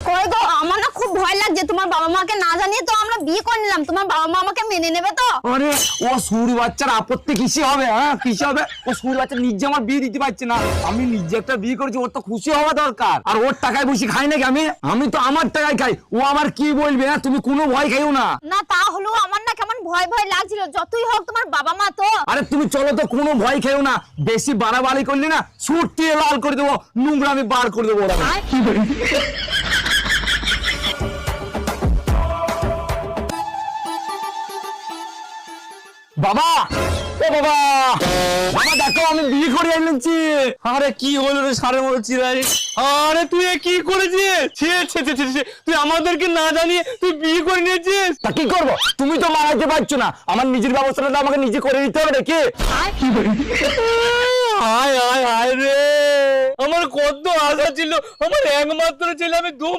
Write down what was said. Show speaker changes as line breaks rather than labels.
কই গো, আমার না খুব ভয় লাগছে। তোমার বাবা মাকে না জানিয়ে তো আমরা বিয়ে করে নিলাম, তোমার বাবা মা আমাকে মেনে নেবে তো?
আরে ও সুর বাচ্চার আপত্তি কিসে হবে? হ্যাঁ কিসে হবে? ও সুর বাচ্চা নিজে আমার বিয়ে দিতে পারছে না, আমি নিজে একটা বিয়ে করেছি, ওর তো খুশি হওয়া দরকার। আর ওর টাকায় বসে খাই নাকি আমি তো আমার টাকায় খাই। ও আমার কি বলবে? হ্যাঁ তুমি কোনো ভয় খাইও না।
না তা হলেও আমার না কেমন ভয় ভয় লাগছিল, যতই হোক তোমার বাবা মা তো।
আরে তুমি চলো তো, কোনো ভয় খেও না। বেশি বাড়াবাড়ি করলি না সুর দিয়ে লাল করে দেবো, নোংরা আমি বার করে দেবো। বাবা, ও বাবা, বাবা দেখো আমি বিয়ে করে এনেছি।
আরে কি হলো রে সারে বলছি রে? আরে তুই এ কি করেছিস? ছে ছে ছে ছে ছে, তুই আমাদেরকে না জানিয়ে তুই বিয়ে করে নিয়েছিস।
তা কি করবো? তুমি তো মারাইতে পারছো না, আমার নিজের ব্যবস্থাটা তো আমাকে নিজে করে দিতে হবে নাকি?
হায় হায় হায় রে, আমার কত আশা ছিল, আমার একমাত্র ছেলে, আমি দম